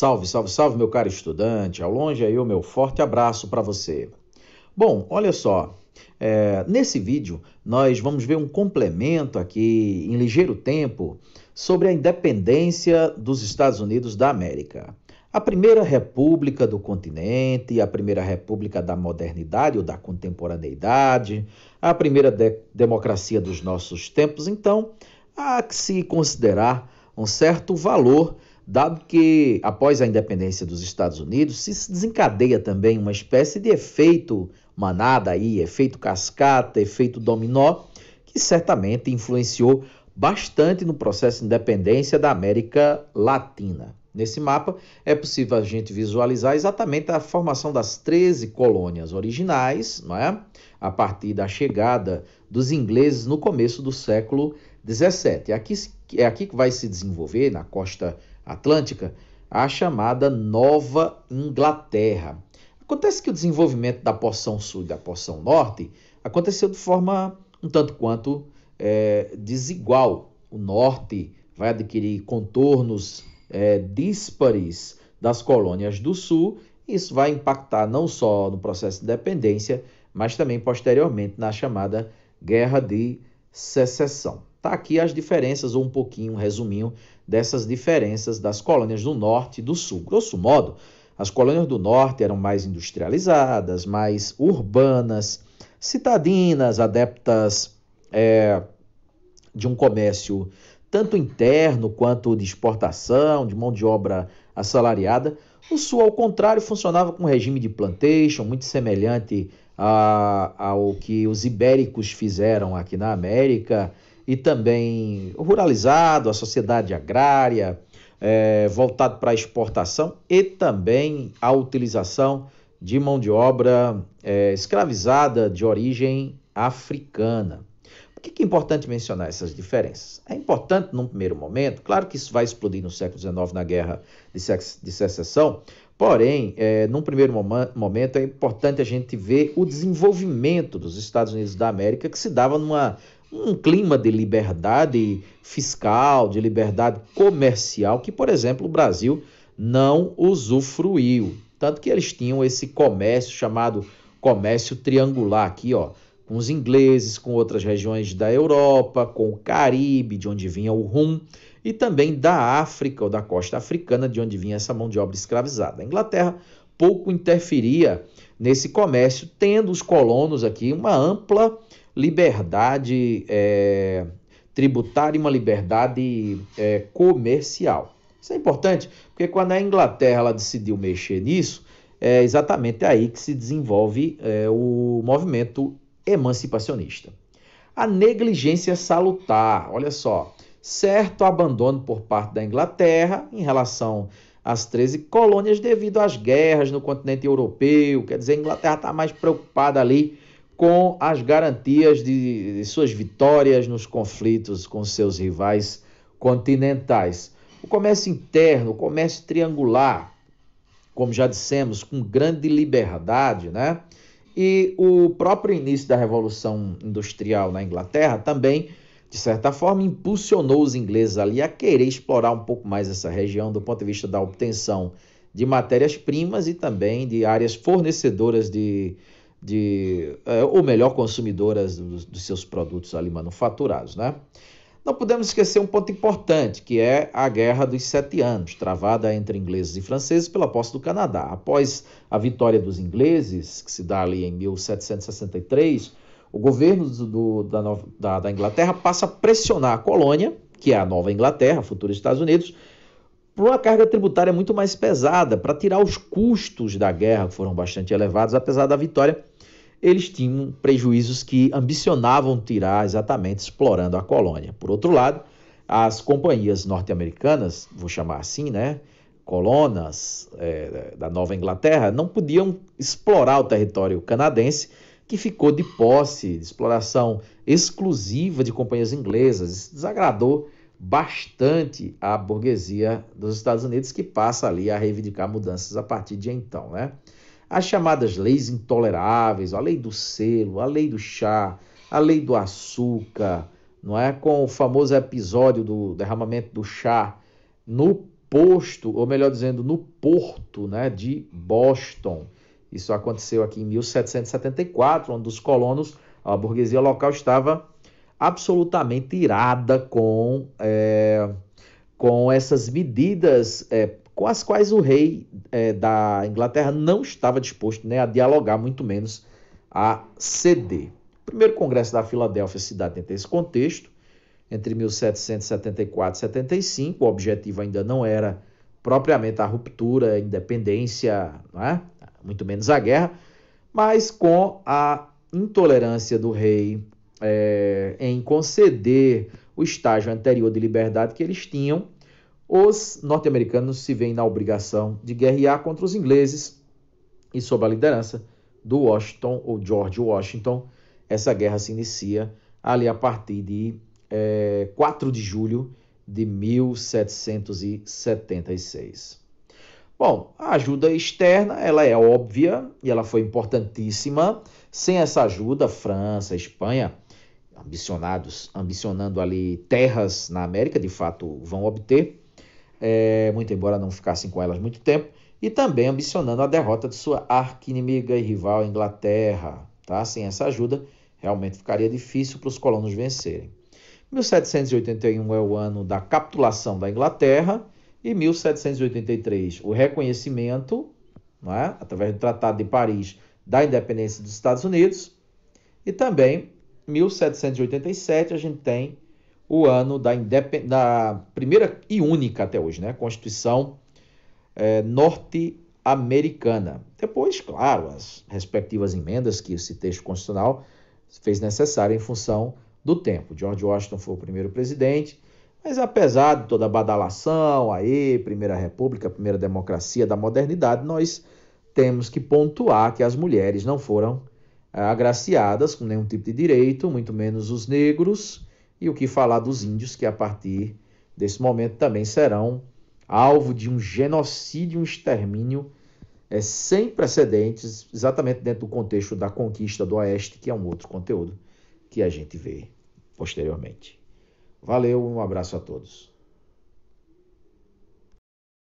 Salve, salve, salve, meu caro estudante. Ao longe aí o meu forte abraço para você. Bom, olha só, nesse vídeo nós vamos ver um complemento aqui em ligeiro tempo sobre a independência dos Estados Unidos da América. A primeira república do continente, a primeira república da modernidade ou da contemporaneidade, a primeira democracia dos nossos tempos. Então, há que se considerar um certo valor, dado que, após a independência dos Estados Unidos, se desencadeia também uma espécie de efeito manada aí, efeito cascata, efeito dominó, que certamente influenciou bastante no processo de independência da América Latina. Nesse mapa é possível a gente visualizar exatamente a formação das 13 colônias originais, não é? A partir da chegada dos ingleses no começo do século XVII. É aqui que vai se desenvolver, na costa atlântica, a chamada Nova Inglaterra. Acontece que o desenvolvimento da porção sul e da porção norte aconteceu de forma um tanto quanto desigual. O norte vai adquirir contornos díspares das colônias do sul. Isso vai impactar não só no processo de independência, mas também posteriormente na chamada Guerra de Secessão. Tá aqui as diferenças, ou um pouquinho, um resuminho dessas diferenças das colônias do norte e do sul. Grosso modo, as colônias do norte eram mais industrializadas, mais urbanas, citadinas, adeptas de um comércio tanto interno quanto de exportação, de mão de obra assalariada. O sul, ao contrário, funcionava com um regime de plantation, muito semelhante ao que os ibéricos fizeram aqui na América, e também ruralizado, a sociedade agrária, voltado para a exportação e também a utilização de mão de obra escravizada de origem africana. Por que é importante mencionar essas diferenças? É importante, num primeiro momento, claro que isso vai explodir no século XIX na Guerra de Secessão, porém, num primeiro momento, é importante a gente ver o desenvolvimento dos Estados Unidos da América, que se dava num clima de liberdade fiscal, de liberdade comercial, que, por exemplo, o Brasil não usufruiu. Tanto que eles tinham esse comércio chamado comércio triangular aqui, ó, com os ingleses, com outras regiões da Europa, com o Caribe, de onde vinha o rum, e também da África ou da costa africana, de onde vinha essa mão de obra escravizada. A Inglaterra pouco interferia nesse comércio, tendo os colonos aqui uma ampla liberdade tributária e uma liberdade comercial. Isso é importante, porque quando a Inglaterra ela decidiu mexer nisso, é exatamente aí que se desenvolve o movimento emancipacionista. A negligência salutar, olha só, certo abandono por parte da Inglaterra em relação às 13 colônias devido às guerras no continente europeu. Quer dizer, a Inglaterra está mais preocupada ali com as garantias de suas vitórias nos conflitos com seus rivais continentais. O comércio interno, o comércio triangular, como já dissemos, com grande liberdade, né? E o próprio início da Revolução Industrial na Inglaterra também, de certa forma, impulsionou os ingleses ali a querer explorar um pouco mais essa região do ponto de vista da obtenção de matérias-primas e também de áreas fornecedoras ou melhor, consumidoras dos seus produtos ali manufaturados, né? Não podemos esquecer um ponto importante, que é a Guerra dos 7 Anos, travada entre ingleses e franceses pela posse do Canadá. Após a vitória dos ingleses, que se dá ali em 1763, o governo da Inglaterra passa a pressionar a colônia, que é a Nova Inglaterra, futuros Estados Unidos, por uma carga tributária muito mais pesada, para tirar os custos da guerra, que foram bastante elevados, apesar da vitória. Eles tinham prejuízos que ambicionavam tirar exatamente explorando a colônia. Por outro lado, as companhias norte-americanas, vou chamar assim, né, colonas da Nova Inglaterra, não podiam explorar o território canadense, que ficou de posse, de exploração exclusiva de companhias inglesas. Isso desagradou bastante a burguesia dos Estados Unidos, que passa ali a reivindicar mudanças a partir de então, né? As chamadas leis intoleráveis, a lei do selo, a lei do chá, a lei do açúcar, não é? Com o famoso episódio do derramamento do chá no posto, ou melhor dizendo, no porto, né, de Boston. Isso aconteceu aqui em 1774, onde os colonos, a burguesia local estava absolutamente irada com essas medidas com as quais o rei da Inglaterra não estava disposto, né, a dialogar, muito menos a ceder. O primeiro congresso da Filadélfia se dá dentro desse contexto, entre 1774 e 75, o objetivo ainda não era propriamente a ruptura, a independência, não é? Muito menos a guerra, mas com a intolerância do rei em conceder o estágio anterior de liberdade que eles tinham, os norte-americanos se veem na obrigação de guerrear contra os ingleses e sob a liderança do Washington, ou George Washington. Essa guerra se inicia ali a partir de 4 de julho de 1776. Bom, a ajuda externa, ela é óbvia e ela foi importantíssima. Sem essa ajuda, França, Espanha, ambicionando ali terras na América, de fato vão obter, muito embora não ficassem com elas muito tempo, e também ambicionando a derrota de sua arqui-inimiga e rival, a Inglaterra. Tá? Sem essa ajuda, realmente ficaria difícil para os colonos vencerem. 1781 é o ano da capitulação da Inglaterra e 1783 o reconhecimento, não é? Através do Tratado de Paris, da independência dos Estados Unidos. E também 1787 a gente tem o ano da primeira e única até hoje, né? Constituição norte-americana. Depois, claro, as respectivas emendas que esse texto constitucional fez necessário em função do tempo. George Washington foi o primeiro presidente, mas apesar de toda a badalação, Primeira República, primeira democracia da modernidade, nós temos que pontuar que as mulheres não foram agraciadas com nenhum tipo de direito, muito menos os negros, e o que falar dos índios, que a partir desse momento também serão alvo de um genocídio, um extermínio sem precedentes, exatamente dentro do contexto da conquista do Oeste, que é um outro conteúdo que a gente vê posteriormente. Valeu, um abraço a todos.